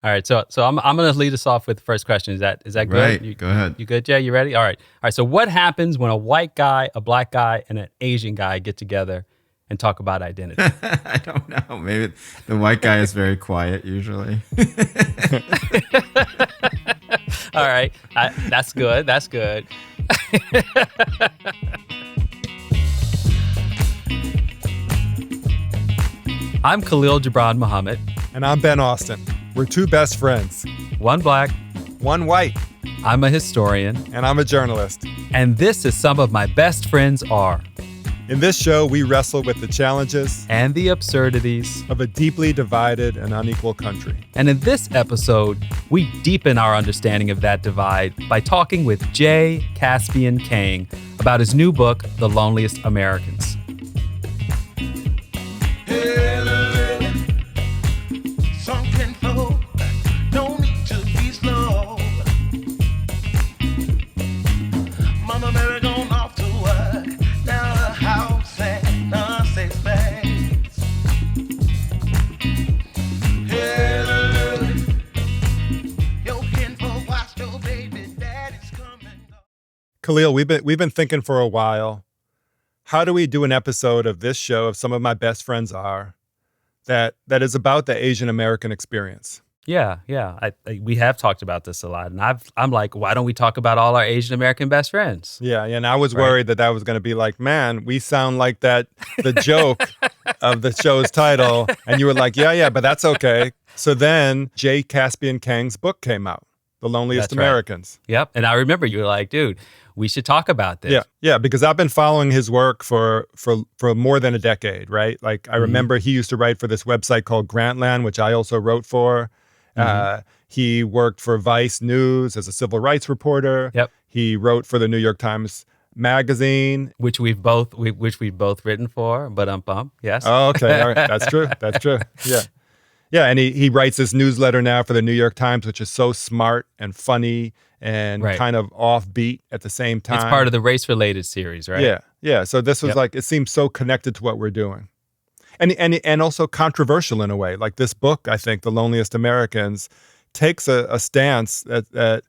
All right, so I'm going to lead us off with the first question. Is that good? Right. Go ahead. You good, Jay? You ready? All right. So what happens when a white guy, a black guy, and an Asian guy get together and talk about identity? I don't know. Maybe the white guy is very quiet usually. All right, that's good. That's good. I'm Khalil Gibran Muhammad. And I'm Ben Austen. We're two best friends. One black. One white. I'm a historian. And I'm a journalist. And this is Some of My Best Friends Are. In this show, we wrestle with the challenges and the absurdities of a deeply divided and unequal country. And in this episode, we deepen our understanding of that divide by talking with Jay Caspian Kang about his new book, The Loneliest Americans. Khalil, we've been thinking for a while, how do we do an episode of this show of Some of My Best Friends Are that is about the Asian American experience? Yeah. We have talked about this a lot, and I'm like, why don't we talk about all our Asian American best friends? Yeah, and I was worried that was going to be like, man, we sound like the joke of the show's title, and you were like, yeah, but that's okay. So then Jay Caspian Kang's book came out, The Loneliest Americans. Right. Yep, and I remember you were like, dude, we should talk about this. Yeah, because I've been following his work for more than a decade, right? Like I remember he used to write for this website called Grantland, which I also wrote for. He worked for Vice News as a civil rights reporter. Yep. He wrote for the New York Times Magazine, which we've both written for. But yes. Oh, okay, all right, that's true. Yeah, and he writes this newsletter now for the New York Times, which is so smart and funny and kind of offbeat at the same time. It's part of the race-related series, right? Yeah. So this was like, it seems so connected to what we're doing. And also controversial in a way. Like this book, I think, The Loneliest Americans, takes a stance that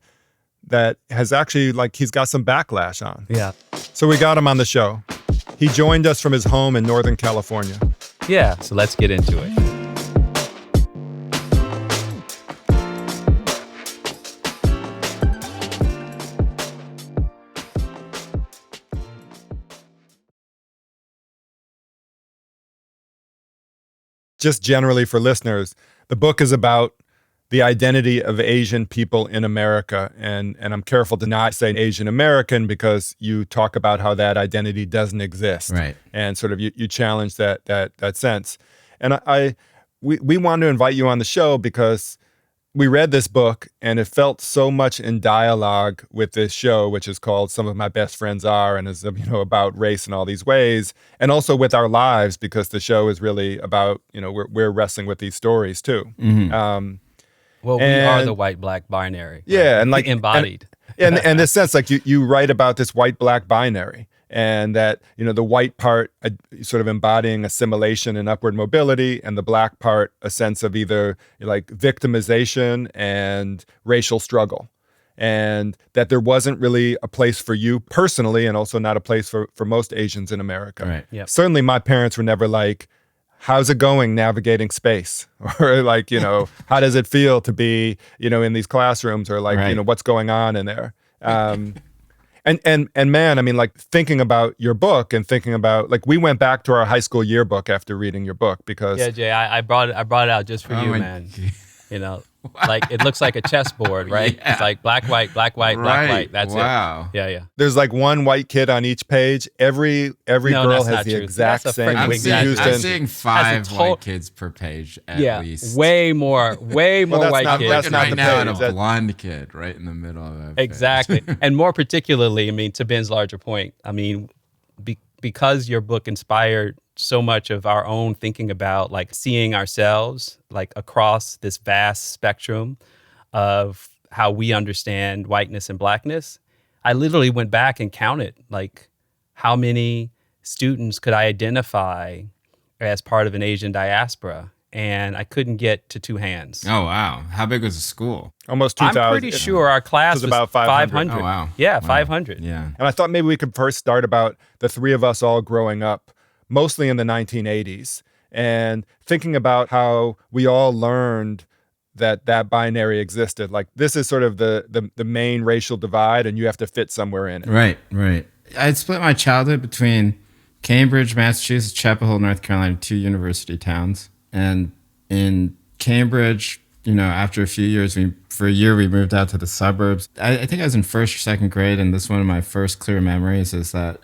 has actually, like, he's got some backlash on. Yeah. So we got him on the show. He joined us from his home in Northern California. Yeah, so let's get into it. Just generally for listeners, the book is about the identity of Asian people in America. And I'm careful to not say Asian American because you talk about how that identity doesn't exist. Right. And sort of you challenge that sense. And we wanted to invite you on the show because we read this book and it felt so much in dialogue with this show, which is called Some of My Best Friends Are, and is, about race in all these ways, and also with our lives, because the show is really about, we're wrestling with these stories too. Mm-hmm. We are the white-black binary. Yeah, and like embodied. And this sense, like you write about this white-black binary, and that, the white part sort of embodying assimilation and upward mobility, and the black part a sense of either like victimization and racial struggle. And that there wasn't really a place for you personally, and also not a place for most Asians in America. Right. Yep. Certainly my parents were never like, how's it going navigating space? Or like, how does it feel to be, in these classrooms, or like, what's going on in there? And man, I mean, like thinking about your book and thinking about, like, we went back to our high school yearbook after reading your book because Jay, I brought it out just for you, man. Like it looks like a chessboard, right? Yeah. It's like black, white, black, white, black, white. That's wow. it. Yeah. There's like one white kid on each page. Every girl has the exact same. I'm seeing 5 white kids per page at least. Way more white kids. That's not the page. A blonde kid right in the middle of that. Exactly, and more particularly, I mean, to Ben's larger point, I mean, because your book inspired so much of our own thinking about like seeing ourselves like across this vast spectrum of how we understand whiteness and blackness. I literally went back and counted like how many students could I identify as part of an Asian diaspora. and I couldn't get to two hands. Oh, wow. How big was the school? Almost 2,000. I'm pretty sure our class was about 500. Oh, wow. Yeah, Wow. 500. Yeah. And I thought maybe we could first start about the three of us all growing up, mostly in the 1980s, and thinking about how we all learned that binary existed. Like, this is sort of the main racial divide, and you have to fit somewhere in it. Right. I'd split my childhood between Cambridge, Massachusetts, Chapel Hill, North Carolina, two university towns. And in Cambridge, after a few years, for a year we moved out to the suburbs. I think I was in first or second grade, and this one of my first clear memories is that,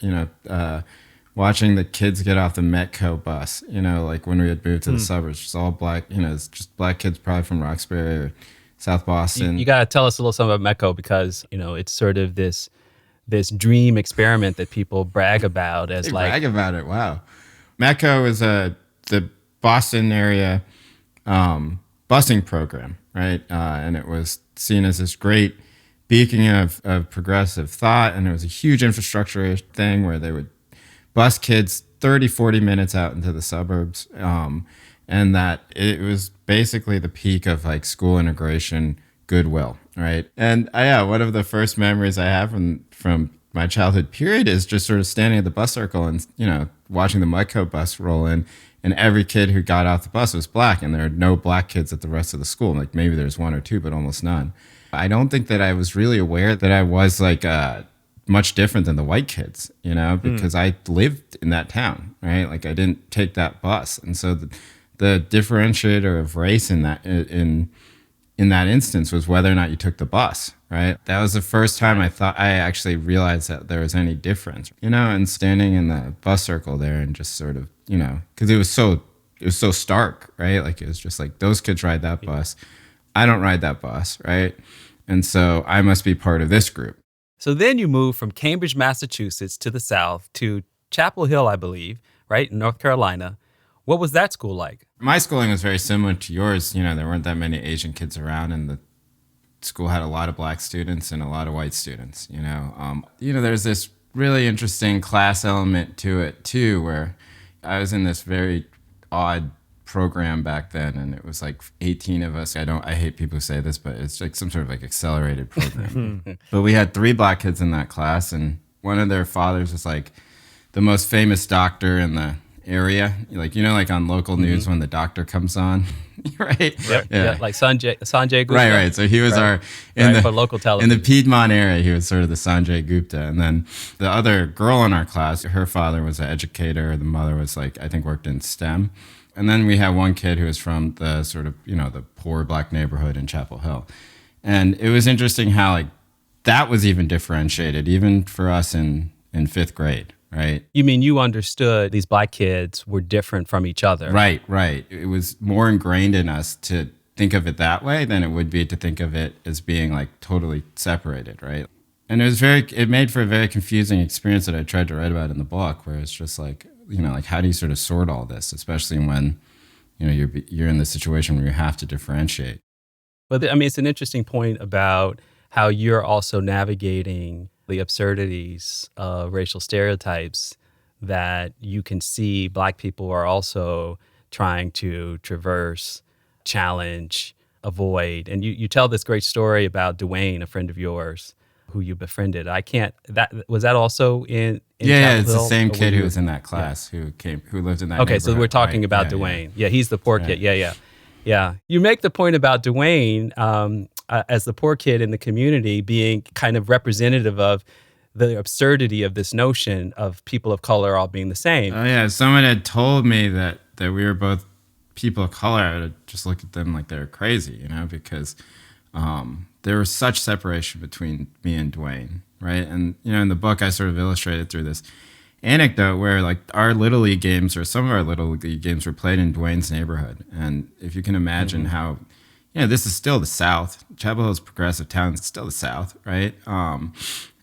watching the kids get off the Metco bus, like when we had moved to the suburbs, it's all black, it's just black kids probably from Roxbury or South Boston. You got to tell us a little something about Metco because, it's sort of this dream experiment that people brag about as brag about it. Wow. Metco is the Boston area busing program, right? And it was seen as this great beacon of progressive thought. And it was a huge infrastructure thing where they would bus kids 30, 40 minutes out into the suburbs. And that it was basically the peak of like school integration goodwill, right? And one of the first memories I have from my childhood period is just sort of standing at the bus circle and, watching the Mudco bus roll in, and every kid who got off the bus was black, and there are no black kids at the rest of the school. Like maybe there's one or two, but almost none. I don't think that I was really aware that I was like much different than the white kids, because I lived in that town, right? Like I didn't take that bus. And so the differentiator of race in that instance was whether or not you took the bus, right? That was the first time I actually realized that there was any difference, and standing in the bus circle there and just sort of, because it was so stark, right? Like it was just like those kids ride that bus. I don't ride that bus, right? And so I must be part of this group. So then you move from Cambridge, Massachusetts to the south to Chapel Hill, I believe, right, in North Carolina. What was that school like? My schooling was very similar to yours. There weren't that many Asian kids around, and the school had a lot of black students and a lot of white students. There's this really interesting class element to it too, where I was in this very odd program back then, and it was like 18 of us. I hate people who say this, but it's like some sort of like accelerated program. But we had 3 black kids in that class, and one of their fathers was like the most famous doctor in the area, like on local news when the doctor comes on, right? Yeah, like Sanjay Gupta. Right. So he was for local television. In the Piedmont area, he was sort of the Sanjay Gupta. And then the other girl in our class, her father was an educator. The mother was I think worked in STEM. And then we had one kid who was from the sort of, the poor black neighborhood in Chapel Hill. And it was interesting how that was even differentiated, even for us in 5th grade. Right. You mean you understood these black kids were different from each other? Right. It was more ingrained in us to think of it that way than it would be to think of it as being like totally separated, right? And it made for a very confusing experience that I tried to write about in the book, where it's just like, like how do you sort of sort all this, especially when, you're in the situation where you have to differentiate. But it's an interesting point about how you're also navigating the absurdities of racial stereotypes that you can see black people are also trying to traverse, challenge, avoid. And you tell this great story about Dwayne, a friend of yours, who you befriended. Was that also in yeah, Chapel it's Hill? the same kid who was in that class who lived in that Okay, so we're talking about right? Dwayne. Yeah, he's the poor kid. Yeah. You make the point about Dwayne as the poor kid in the community being kind of representative of the absurdity of this notion of people of color all being the same. Oh yeah, if someone had told me that we were both people of color, I would just look at them like they were crazy, because there was such separation between me and Dwayne, right? And in the book I sort of illustrated through this anecdote where like our Little League games, or some of our Little League games, were played in Dwayne's neighborhood. And if you can imagine how, this is still the South. Chapel Hill's a progressive town. It's still the South, right?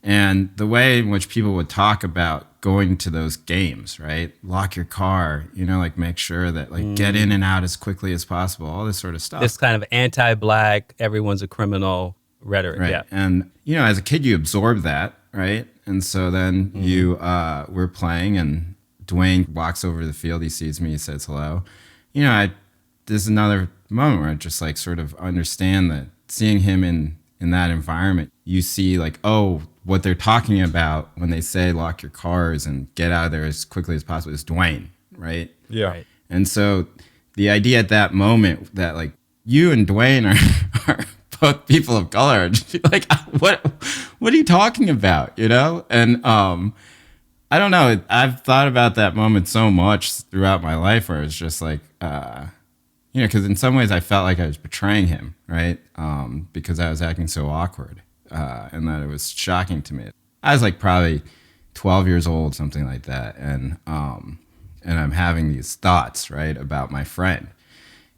And the way in which people would talk about going to those games, right? Lock your car, make sure that get in and out as quickly as possible, all this sort of stuff. This kind of anti-black, everyone's a criminal rhetoric. Right. Yeah. And, as a kid, you absorb that, right? And so then we're playing, and Dwayne walks over the field. He sees me. He says hello. I this is another moment where I just like sort of understand that seeing him in that environment, you see like, oh, what they're talking about when they say lock your cars and get out of there as quickly as possible is Dwayne, right? Yeah. Right. And so the idea at that moment that like you and Dwayne are both people of color, and just be like, what are you talking about? You know? And I don't know. I've thought about that moment so much throughout my life where it's just like, because in some ways I felt like I was betraying him, right? Because I was acting so awkward, and that it was shocking to me. I was like probably 12 years old, something like that, and I'm having these thoughts, right, about my friend,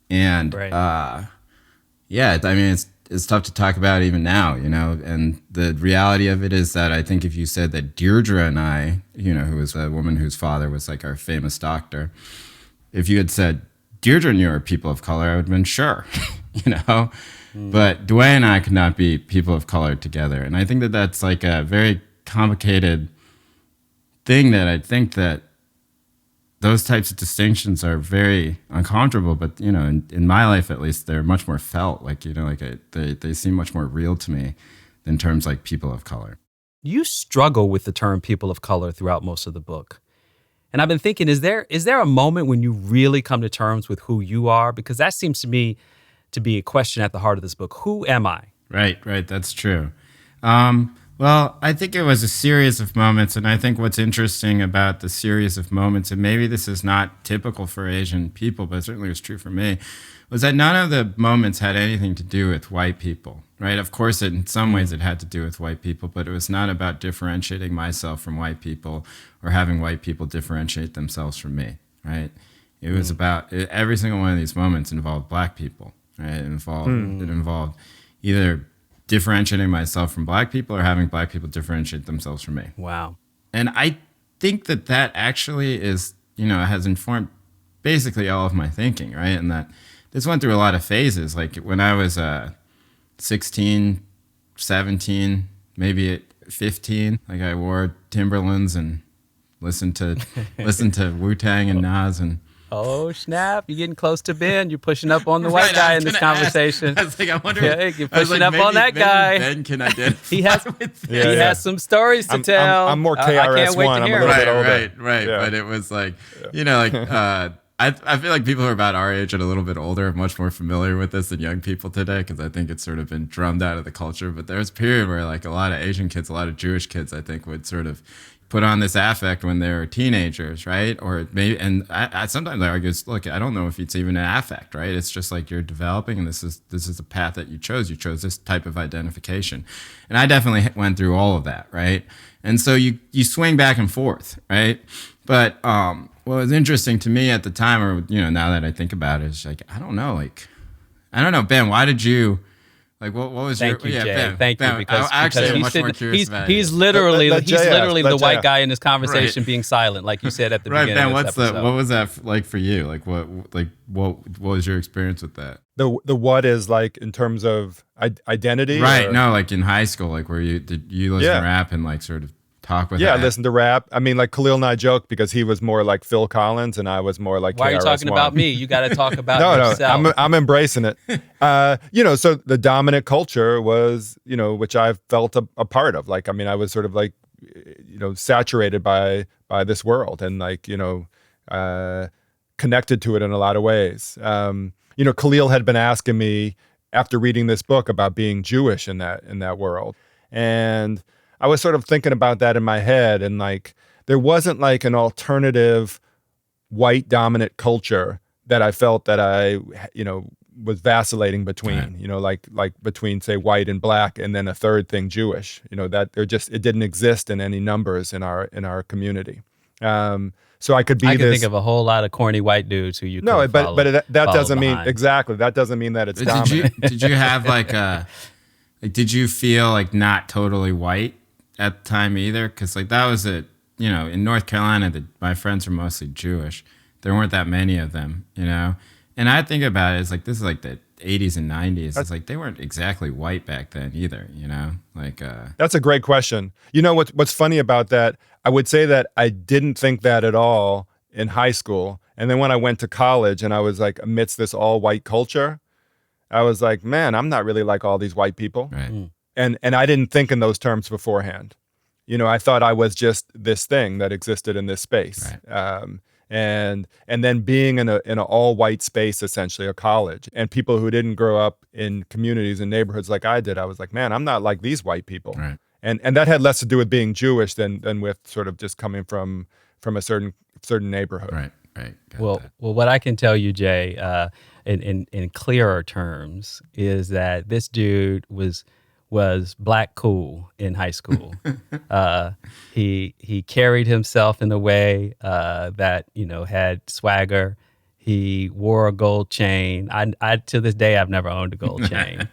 and Right. yeah, I mean it's tough to talk about even now, you know. And the reality of it is that I think if you said that Deirdre and I, you know, who was a woman whose father was like our famous doctor, if you had said Deirdre and you are people of color, I would have been sure, you know. But Dwayne and I could not be people of color together. And I think that that's like a very complicated thing that I think that those types of distinctions are very uncomfortable. But, you know, in my life, at least, they're much more felt. Like, you know, like they seem much more real to me than terms like people of color. You struggle with the term people of color throughout most of the book. And I've been thinking, is there a moment when you really come to terms with who you are? Because that seems to me to be a question at the heart of this book. Who am I? Right. That's true. Well, I think it was a series of moments. And I think what's interesting about the series of moments, and maybe this is not typical for Asian people, but it certainly was true for me, was that none of the moments had anything to do with white people, right? Of course, in some ways it had to do with white people, but it was not about differentiating myself from white people or having white people differentiate themselves from me, right? It was about, every single one of these moments involved black people, right? It involved either differentiating myself from black people or having black people differentiate themselves from me. Wow. And I think that actually is, you know, has informed basically all of my thinking, right? And that this went through a lot of phases. Like when I was 16, 17, maybe at 15, like I wore Timberlands and listened to Wu-Tang and Nas and Oh, snap. You're getting close to Ben. You're pushing up on the white guy in this conversation. I was like, I wonder. Yeah, you're pushing up on that guy. Ben can identify He has with he has some stories to tell. I'm more I can't wait KRS-One. to I'm hear a little it. bit older. Right. Yeah. But it was like, you know, like I feel like people who are about our age and a little bit older are much more familiar with this than young people today, because I think it's sort of been drummed out of the culture. But there was a period where like a lot of Asian kids, a lot of Jewish kids, I think, would sort of put on this affect when they were teenagers, right? Or maybe, and I sometimes I argue, look, I don't know if it's even an affect, right? It's just like you're developing, and this is a path that you chose. You chose this type of identification, and I definitely went through all of that, right? And so you swing back and forth, right? But what was interesting to me at the time, or you know, now that I think about it, is like I don't know, Ben, why did you? Like what was Thank you, yeah, Jay. Ben, Thank Ben, you, because I actually am he's much more curious about he's it. literally Let Jay ask. the Let Jay white ask. guy in this conversation Right. being silent, like you said at the Right, beginning Ben, of this episode. what was that like for you? Like what was your experience with that? The what is like in terms of identity? Right, or- no, like in high school, like where did you listen Yeah. to rap and like sort of talk with Yeah, I that? listened to rap. I mean, like Khalil and I joke because he was more like Phil Collins and I was more like Why are you talking KRS-One. about me? You got to talk about No, yourself. I'm embracing it. You know, so the dominant culture was, you know, which I felt a part of. Like, I mean, I was sort of like, you know, saturated by this world and like, you know, connected to it in a lot of ways. You know, Khalil had been asking me after reading this book about being Jewish in that world, and I was sort of thinking about that in my head, and like there wasn't like an alternative white dominant culture that I felt that I, you know, was vacillating between, Right. you know, like between say white and black, and then a third thing Jewish, you know, that it didn't exist in any numbers in our community. So I could be I can this. think of a whole lot of corny white dudes who you No, could but follow, that follow doesn't mean behind. exactly. That doesn't mean that it's Did you dominant. did you have like did you feel like not totally white at the time either? Because like that was you know, in North Carolina, my friends were mostly Jewish. There weren't that many of them, you know. And I think about it, it's like this is like the 80s and 90s. It's like they weren't exactly white back then either, you know. Like That's a great question. You know what's funny about that? I would say that I didn't think that at all in high school, And then when I went to college and I was like amidst this all white culture, I was like, man, I'm not really like all these white people. Right. And I didn't think in those terms beforehand. I thought I was just this thing that existed in this space. Right. And then being in an all white space, essentially a college, and people who didn't grow up in communities and neighborhoods like I did, I was like, man, I'm not like these white people. Right. And that had less to do with being Jewish than with sort of just coming from a certain neighborhood. Right. Right. Well, what I can tell you, Jay, in clearer terms, is that this dude was black cool in high school. He carried himself in a way that had swagger. He wore a gold chain. I to this day I've never owned a gold chain.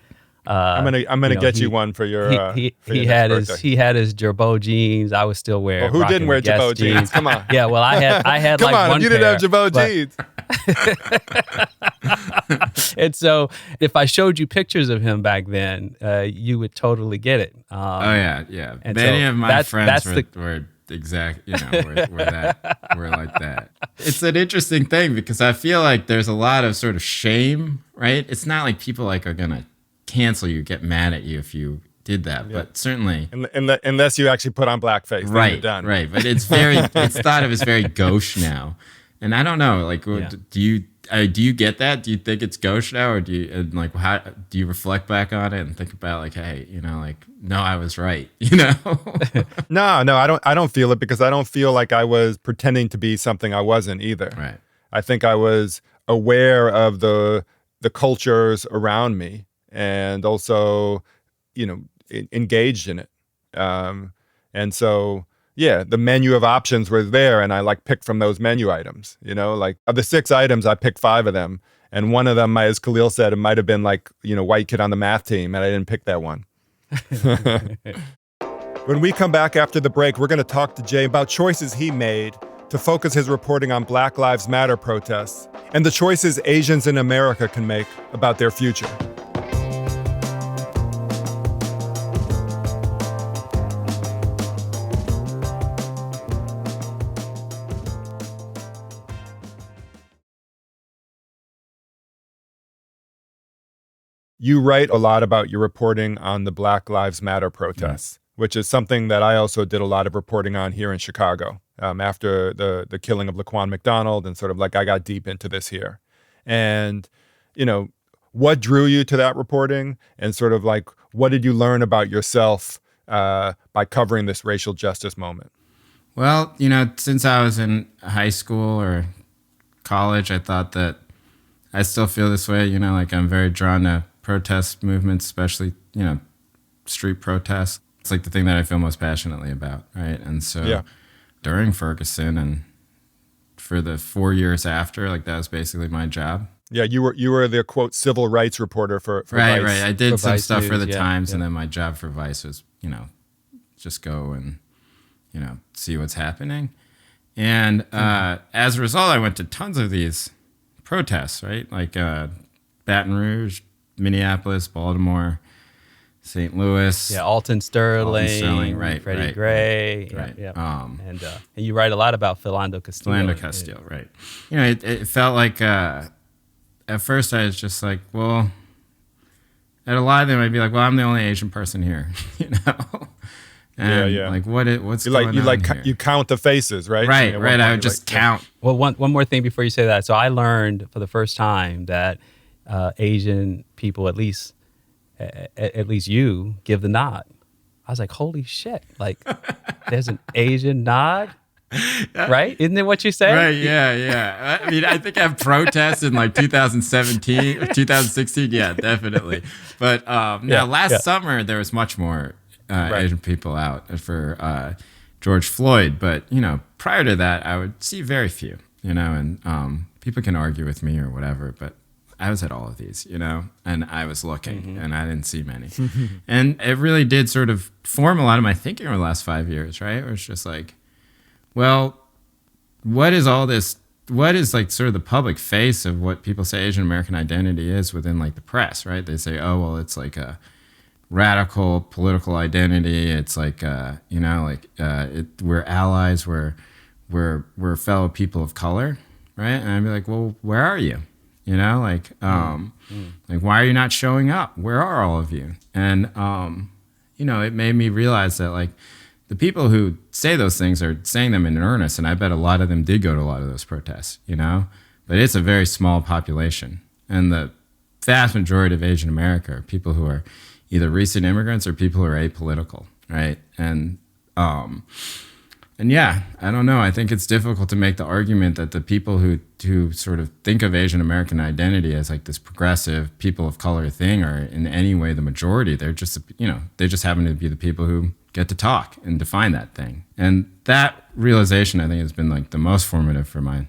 I'm gonna get you one for your. He had his Girbaud jeans. I was still wearing. Well, who didn't wear Girbaud jeans? Come on. Yeah, well, I had Come like on, one you didn't pair, have Girbaud jeans. And so, if I showed you pictures of him back then, you would totally get it. Oh yeah. And Many so of my friends were exact, we're like that. It's an interesting thing because I feel like there's a lot of sort of shame, right? It's not like people like are gonna cancel you, get mad at you if you did that, but certainly unless you actually put on blackface, then right, you're done. right. But it's thought of as very gauche now, and I don't know. Like, do you get that? Do you think it's gauche now, or do you how do you reflect back on it and think about like, hey, no, I was right, No, I don't feel it because I don't feel like I was pretending to be something I wasn't either. Right. I think I was aware of the cultures around me and also, engaged in it. And so, yeah, the menu of options was there and I picked from those menu items, of the 6 items, I picked 5 of them. And one of them, as Khalil said, it might've been white kid on the math team and I didn't pick that one. When we come back after the break, we're going to talk to Jay about choices he made to focus his reporting on Black Lives Matter protests and the choices Asians in America can make about their future. You write a lot about your reporting on the Black Lives Matter protests, which is something that I also did a lot of reporting on here in Chicago after the killing of Laquan McDonald, and sort of I got deep into this here. And, what drew you to that reporting, and sort of what did you learn about yourself by covering this racial justice moment? Well, since I was in high school or college, I thought that I still feel this way, I'm very drawn to protest movements, especially, street protests. It's the thing that I feel most passionately about, right? And so during Ferguson and for the 4 years after, that was basically my job. Yeah, you were the, quote, civil rights reporter for right, Vice. Right, I did some Vice stuff News, for the Times, and then my job for Vice was, just go and, see what's happening. And as a result, I went to tons of these protests, right? Baton Rouge, Minneapolis, Baltimore, St. Louis. Yeah, Alton Sterling, right, Freddie Gray. Right. Yeah. And you write a lot about Philando Castile. Right. It felt like, at first I was just well, at a lot of them I'd be well, I'm the only Asian person here, And what's going on here? You count the faces, right? Right. I would just count. Well, one more thing before you say that. So I learned for the first time that Asian people, at least you, give the nod. I was like, holy shit! There's an Asian nod, right? Isn't it what you say? Right. Yeah. I mean, I think I've protested in 2017 or 2016. Yeah, definitely. But last summer there was much more Asian people out for George Floyd. But prior to that, I would see very few. And people can argue with me or whatever, but I was at all of these, and I was looking, and I didn't see many. And it really did sort of form a lot of my thinking over the last 5 years, right? Where it's just well, what is all this? What is sort of the public face of what people say Asian American identity is within the press, right? They say, oh, well, it's a radical political identity. It's we're allies, we're fellow people of color. right? And I'd be like, well, where are you? You know, like why are you not showing up? Where are all of you? And you know, it made me realize that like the people who say those things are saying them in earnest, and I bet a lot of them did go to a lot of those protests, you know, but it's a very small population, and the vast majority of Asian America are people who are either recent immigrants or people who are apolitical, right? And yeah, I don't know. I think it's difficult to make the argument that the people who sort of think of Asian American identity as like this progressive people of color thing are in any way the majority. They're just, you know, they just happen to be the people who get to talk and define that thing. And that realization, I think, has been like the most formative for my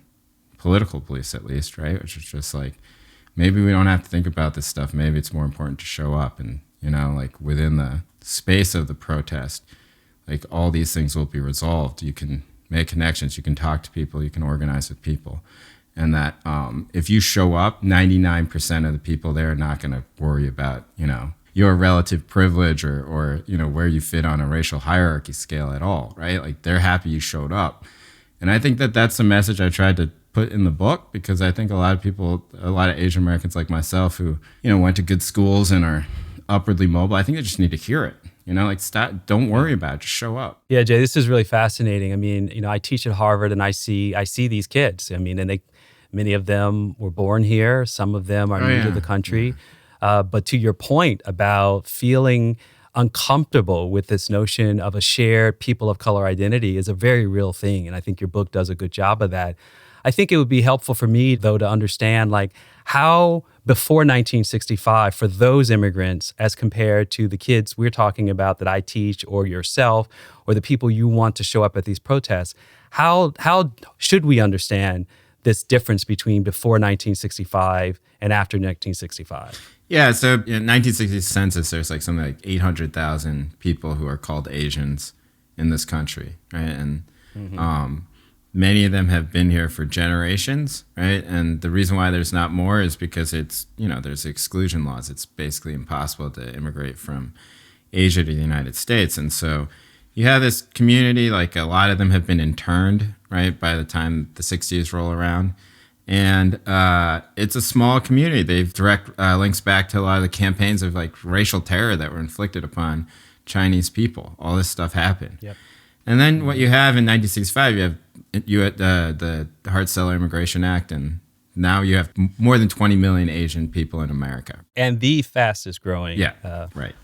political beliefs, at least, right? Which is just like, maybe we don't have to think about this stuff. Maybe it's more important to show up and, you know, like within the space of the protest, like all these things will be resolved. You can make connections, you can talk to people, you can organize with people. And that if you show up, 99% of the people there are not going to worry about, you know, your relative privilege or, you know, where you fit on a racial hierarchy scale at all, right? Like they're happy you showed up. And I think that that's the message I tried to put in the book, because I think a lot of people, a lot of Asian Americans like myself who, you know, went to good schools and are upwardly mobile, I think they just need to hear it. You know, like stop, don't worry about it, just show up. Yeah, Jay, this is really fascinating. I mean, you know, I teach at Harvard and I see these kids. I mean, and many of them were born here. Some of them are new to the country. But to your point about feeling uncomfortable with this notion of a shared people of color identity is a very real thing. And I think your book does a good job of that. I think it would be helpful for me, though, to understand like how before 1965 for those immigrants as compared to the kids we're talking about that I teach or yourself or the people you want to show up at these protests, how should we understand this difference between before 1965 and after 1965? Yeah, so in 1960 census, there's like something like 800,000 people who are called Asians in this country, right? And many of them have been here for generations, right? And the reason why there's not more is because it's, you know, there's exclusion laws. It's basically impossible to immigrate from Asia to the United States. And so you have this community, like a lot of them have been interned, right, by the time the 60s roll around. And it's a small community. They've direct links back to a lot of the campaigns of like racial terror that were inflicted upon Chinese people. All this stuff happened. Yep. And then what you have in 1965, you had the Hart-Celler Immigration Act, and now you have more than 20 million Asian people in America. And the fastest growing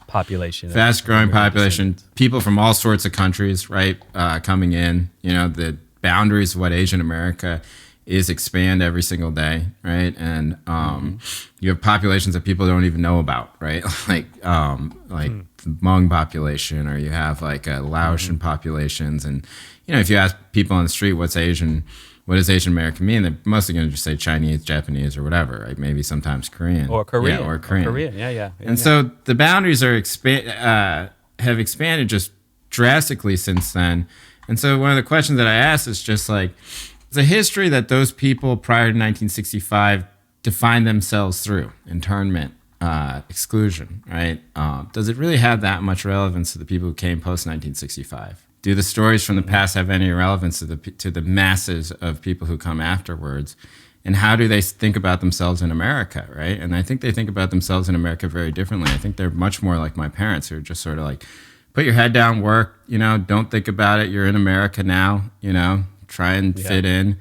population. Fast growing population, people from all sorts of countries, right, coming in. You know, the boundaries of what Asian America is expand every single day, right? And you have populations that people don't even know about, right? like the Hmong population, or you have like Laotian populations. And, you know, if you ask people on the street what does Asian American mean, they're mostly going to just say Chinese, Japanese, or whatever, right? Maybe sometimes Korean. Or Korean. Yeah, or Korean. And so the boundaries are have expanded just drastically since then. And so one of the questions that I asked is just like, the history that those people prior to 1965 defined themselves through, internment, exclusion, right? Does it really have that much relevance to the people who came post 1965? Do the stories from the past have any relevance to the masses of people who come afterwards? And how do they think about themselves in America, right? And I think they think about themselves in America very differently. I think they're much more like my parents, who are just sort of like, put your head down, work, you know, don't think about it. You're in America now, you know, try and fit in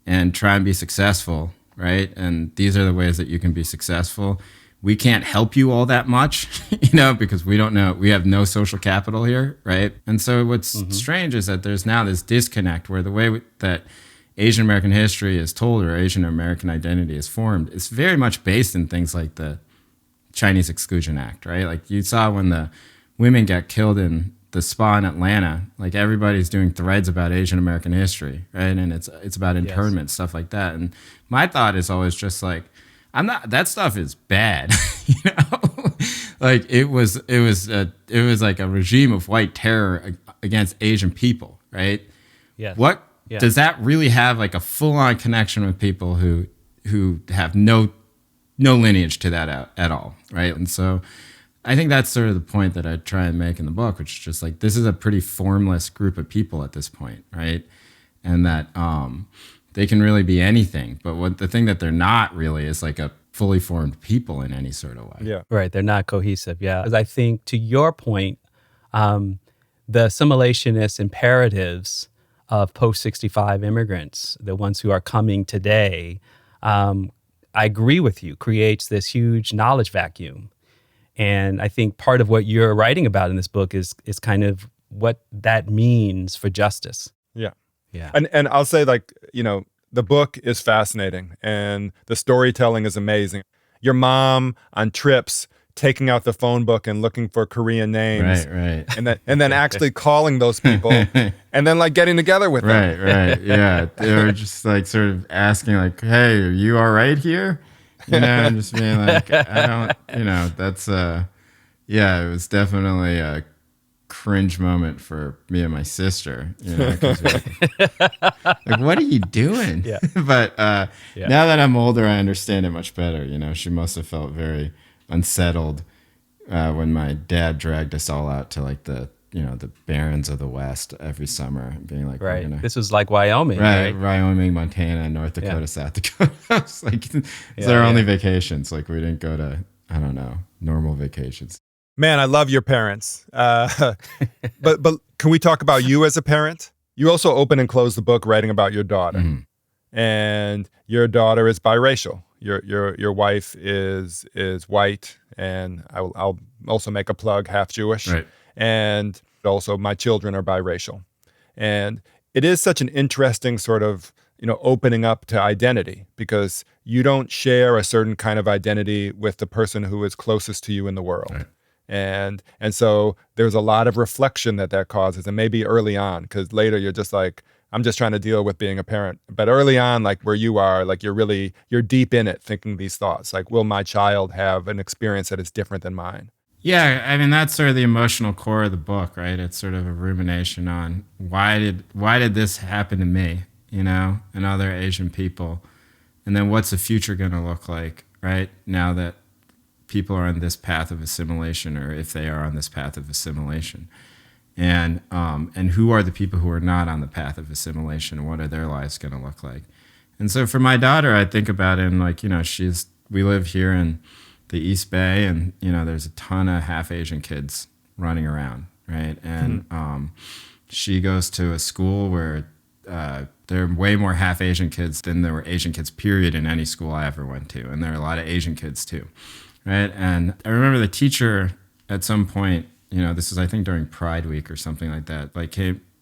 and try and be successful, right? And these are the ways that you can be successful. We can't help you all that much, you know, because we don't know, we have no social capital here, right? And so what's strange is that there's now this disconnect where the way that Asian American history is told or Asian American identity is formed, it's very much based in things like the Chinese Exclusion Act, right? Like you saw when the women got killed in the spa in Atlanta, like everybody's doing threads about Asian American history, right? And it's about internment, stuff like that. And my thought is always just like, that stuff is bad, you know? Like it was like a regime of white terror against Asian people, right? Yeah. What does that really have like a full-on connection with people who have no lineage to that at all, right? And so I think that's sort of the point that I try and make in the book, which is just like, this is a pretty formless group of people at this point, right? And that they can really be anything. But what the thing that they're not really is like a fully formed people in any sort of way. Yeah. Right. They're not cohesive. Yeah. Because I think to your point, the assimilationist imperatives of post-65 immigrants, the ones who are coming today, I agree with you, creates this huge knowledge vacuum. And I think part of what you're writing about in this book is kind of what that means for justice. Yeah. Yeah. And I'll say, like, the book is fascinating and the storytelling is amazing. Your mom on trips taking out the phone book and looking for Korean names. Right. And then actually calling those people and then like getting together with them. Right. Yeah. They were just like sort of asking like, hey, are you all right here? And just being like, I don't, that's, yeah, it was definitely a cringe moment for me and my sister, 'cause we're like, what are you doing? Yeah. But now that I'm older, I understand it much better. She must have felt very unsettled when my dad dragged us all out to like the barrens of the West every summer, being like, right. This was like Wyoming, right? right? Wyoming, Montana, North Dakota, South Dakota. It's like it's our only vacations. Like we didn't go to, I don't know, normal vacations. Man, I love your parents. But can we talk about you as a parent? You also open and close the book writing about your daughter, and your daughter is biracial. Your wife is white, and I'll also make a plug, half Jewish, Right. And also my children are biracial, and it is such an interesting sort of opening up to identity, because you don't share a certain kind of identity with the person who is closest to you in the world. Right. And so there's a lot of reflection that causes, and maybe early on, because later you're just like, I'm just trying to deal with being a parent. But early on, like where you are, like you're deep in it thinking these thoughts, like, will my child have an experience that is different than mine? Yeah, I mean, that's sort of the emotional core of the book, right? It's sort of a rumination on why did this happen to me, and other Asian people, and then what's the future going to look like, right? Now that people are on this path of assimilation, or if they are on this path of assimilation, and who are the people who are not on the path of assimilation, and what are their lives going to look like? And so for my daughter, I think about it in like, we live here in the East Bay, and there's a ton of half Asian kids running around, right? And she goes to a school where there are way more half Asian kids than there were Asian kids, period, in any school I ever went to, and there are a lot of Asian kids too, right? And I remember the teacher at some point, this is I think during Pride Week or something like that, like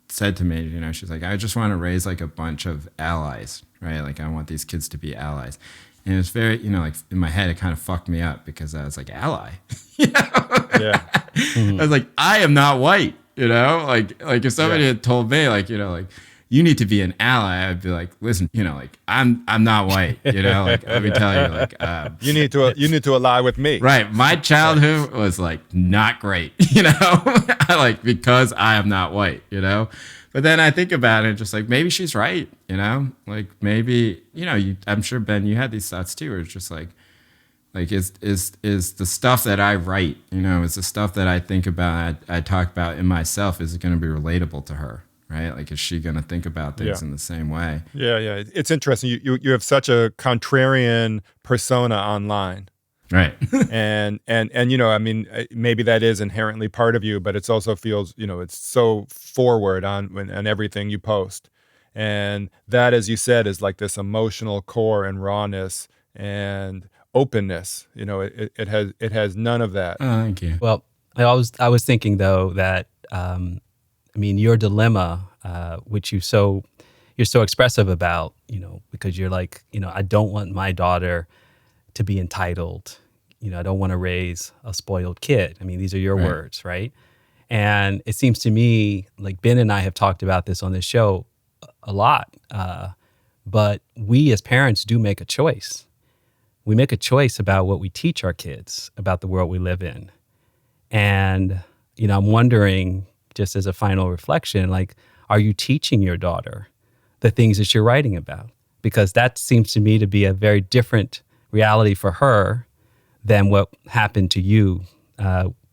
said to me, she's like, I just want to raise like a bunch of allies, right? Like I want these kids to be allies. And it was very, like in my head, it kind of fucked me up, because I was like, ally. Yeah. I was like, I am not white, like if somebody had told me like, like you need to be an ally, I'd be like, listen, like I'm not white, like let me tell you, like you need to ally with me. Right. My childhood was like not great, like because I am not white, But then I think about it, just like maybe she's right, like maybe, I'm sure, Ben, you had these thoughts too, where it's just like is the stuff that I write, is the stuff that I think about, I talk about in myself, is it going to be relatable to her, right? Like, is she going to think about things in the same way? Yeah. It's interesting. You have such a contrarian persona online. Right. and I mean, maybe that is inherently part of you, but it also feels, it's so forward on everything you post. And that, as you said, is like this emotional core and rawness and openness. It has none of that. Oh, thank you. Well, I was thinking though that your dilemma, which you're so expressive about, because you're like, I don't want my daughter to be entitled. I don't want to raise a spoiled kid. I mean, these are your words, right? And it seems to me like Ben and I have talked about this on this show a lot, but we as parents do make a choice. We make a choice about what we teach our kids about the world we live in. And, I'm wondering, just as a final reflection, like, are you teaching your daughter the things that you're writing about? Because that seems to me to be a very different reality for her than what happened to you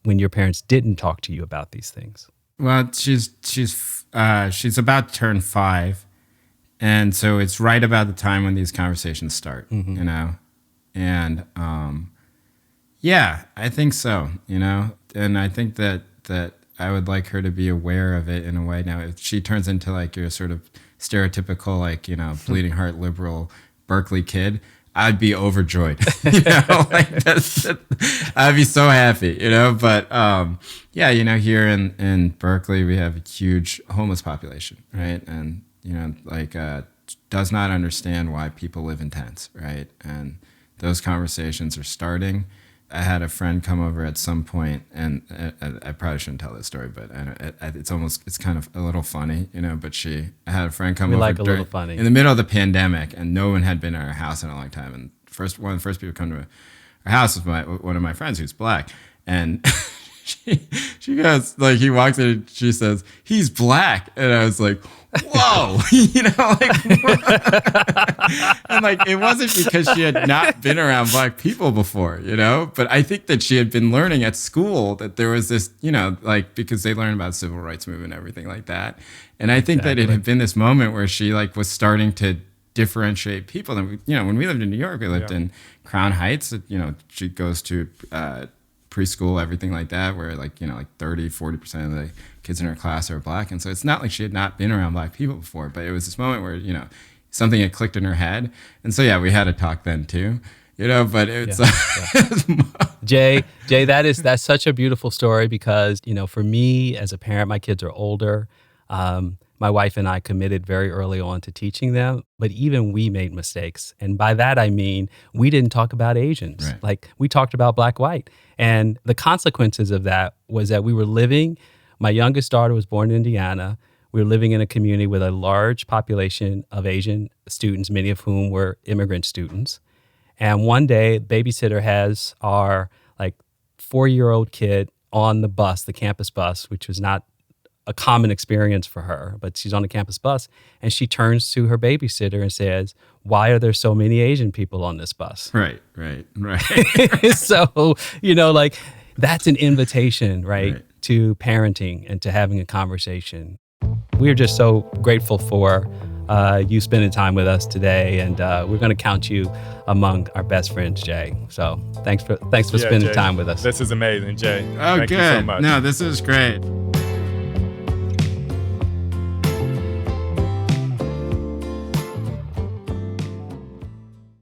when your parents didn't talk to you about these things. Well, she's about to turn 5, And so it's right about the time when these conversations start, you know? And yeah, I think so, you know? And I think that I would like her to be aware of it in a way. Now, if she turns into like your sort of stereotypical, like, you know, bleeding heart liberal Berkeley kid, I'd be overjoyed, you know, like I'd be so happy, you know, but yeah, you know, here in Berkeley, we have a huge homeless population, right? And, you know, like does not understand why people live in tents, right? And those conversations are starting. I had a friend come over at some point, and I probably shouldn't tell this story, but it's kind of a little funny, you know. But I had a friend come over like a little funny in the middle of the pandemic, and no one had been at our house in a long time. And one of the first people to come to our house was one of my friends who's black, and she goes, like, he walks in and she says, "He's black," and I was like, whoa, you know, like, and like, it wasn't because she had not been around black people before, you know, but I think that she had been learning at school that there was this, you know, like, because they learn about the civil rights movement and everything like that. And I think that it had been this moment where she like was starting to differentiate people. And, you know, when we lived in New York, we lived in Crown Heights, you know, she goes to preschool, everything like that, where like, you know, like 30-40% of the kids in her class are black. And so it's not like she had not been around black people before, but it was this moment where, you know, something had clicked in her head. And so, yeah, we had a talk then too, you know, but it's Jay, that's such a beautiful story because, you know, for me as a parent, my kids are older. My wife and I committed very early on to teaching them, but even we made mistakes. And by that, I mean, we didn't talk about Asians. Right. Like we talked about black, white. And the consequences of that was that we were living, my youngest daughter was born in Indiana. We were living in a community with a large population of Asian students, many of whom were immigrant students. And one day, babysitter has our like 4-year-old kid on the bus, the campus bus, which was not a common experience for her, but she's on the campus bus, and she turns to her babysitter and says, "Why are there so many Asian people on this bus?" Right. So, you know, like that's an invitation, right, to parenting and to having a conversation. We're just so grateful for you spending time with us today, and we're going to count you among our best friends, Jay. So thanks for spending Jay, time with us. This is amazing, Jay. Oh, Thank good. you so much. No, this is great.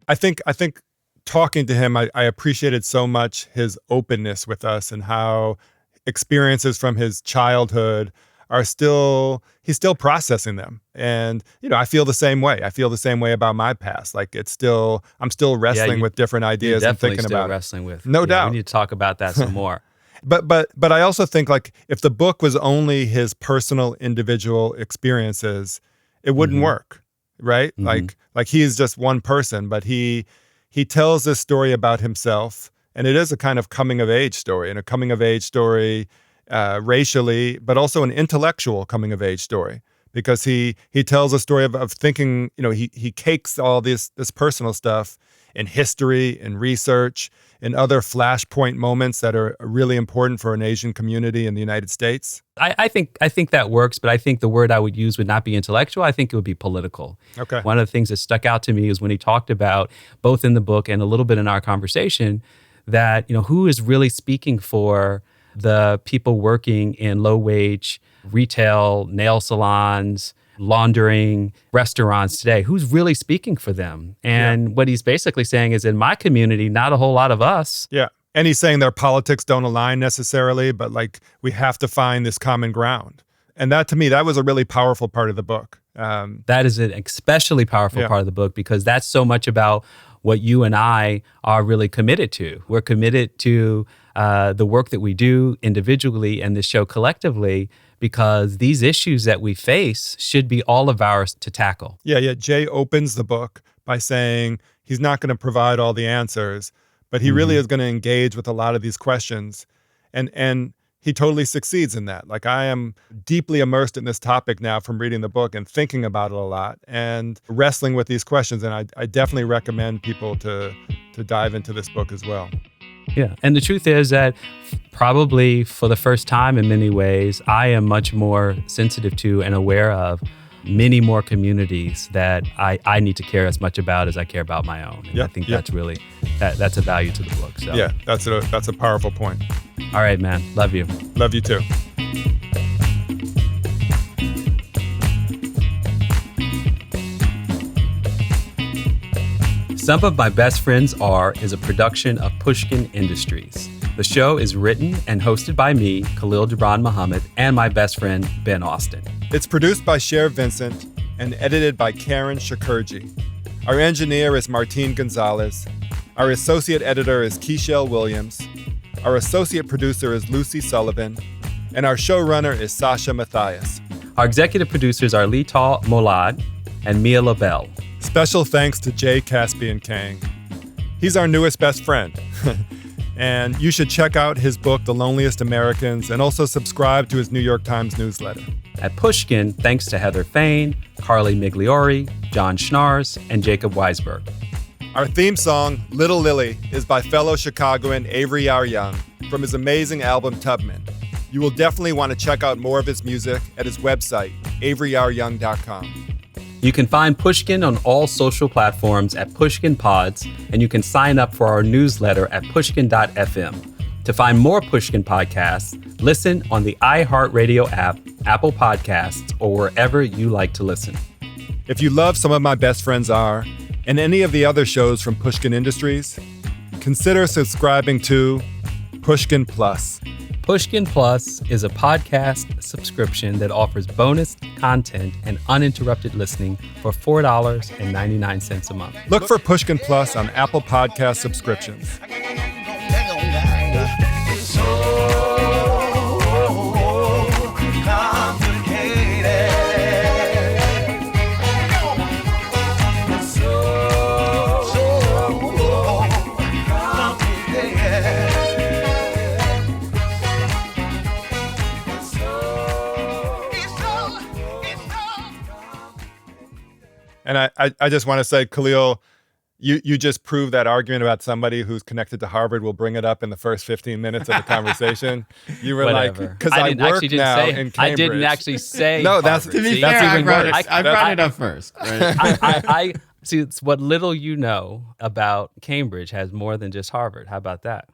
I think talking to him, I appreciated so much his openness with us and how experiences from his childhood he's still processing them. And, you know, I feel the same way. I feel the same way about my past. Like I'm still wrestling with different ideas and thinking about wrestling with. No doubt. We need to talk about that some more. But I also think like if the book was only his personal individual experiences, it wouldn't work. Right? Like he is just one person, but he tells this story about himself, and it is a kind of coming of age story, and a coming of age story racially, but also an intellectual coming of age story, because he tells a story of thinking, you know, he cakes all this personal stuff in history and research and other flashpoint moments that are really important for an Asian community in the United States. I think that works, but I think the word I would use would not be intellectual. I think it would be political. Okay. One of the things that stuck out to me is when he talked about, both in the book and a little bit in our conversation, that, you know, who is really speaking for the people working in low-wage retail, nail salons, laundering, restaurants today, who's really speaking for them? And what he's basically saying is, in my community, not a whole lot of us. Yeah. And he's saying their politics don't align necessarily, but like we have to find this common ground. And that, to me, that was a really powerful part of the book. That is an especially powerful part of the book, because that's so much about what you and I are really committed to. We're committed to the work that we do individually and this show collectively, because these issues that we face should be all of ours to tackle. Yeah. Jay opens the book by saying he's not going to provide all the answers, but he really is going to engage with a lot of these questions. And he totally succeeds in that. Like, I am deeply immersed in this topic now from reading the book and thinking about it a lot and wrestling with these questions. And I definitely recommend people to dive into this book as well. Yeah. And the truth is that probably for the first time in many ways, I am much more sensitive to and aware of many more communities that I need to care as much about as I care about my own. And Yeah, I think yeah. that's really, that's a value to the book. So Yeah, that's a powerful point. All right, man. Love you. Love you too. Some of My Best Friends Are is a production of Pushkin Industries. The show is written and hosted by me, Khalil Gibran Muhammad, and my best friend, Ben Austen. It's produced by Cher Vincent and edited by Karen Shakurji. Our engineer is Martine Gonzalez. Our associate editor is Keishel Williams. Our associate producer is Lucy Sullivan. And our showrunner is Sasha Matthias. Our executive producers are Lital Molad and Mia LaBelle. Special thanks to Jay Caspian Kang. He's our newest best friend. And you should check out his book, The Loneliest Americans, and also subscribe to his New York Times newsletter. At Pushkin, thanks to Heather Fain, Carly Migliori, John Schnars, and Jacob Weisberg. Our theme song, Little Lily, is by fellow Chicagoan Avery R. Young from his amazing album Tubman. You will definitely want to check out more of his music at his website, averyryoung.com. You can find Pushkin on all social platforms at Pushkin Pods, and you can sign up for our newsletter at pushkin.fm. To find more Pushkin podcasts, listen on the iHeartRadio app, Apple Podcasts, or wherever you like to listen. If you love Some of My Best Friends Are, and any of the other shows from Pushkin Industries, consider subscribing to Pushkin Plus. Pushkin Plus is a podcast subscription that offers bonus content and uninterrupted listening for $4.99 a month. Look for Pushkin Plus on Apple Podcast subscriptions. And I just want to say, Khalil, you just proved that argument about somebody who's connected to Harvard will bring it up in the first 15 minutes of the conveation. You were Whatever. like, because I work now in Cambridge. I didn't actually say No, that's Harvard. To be See? fair, even worse. I brought it up first. Right? I see. It's what little you know about Cambridge has more than just Harvard. How about that?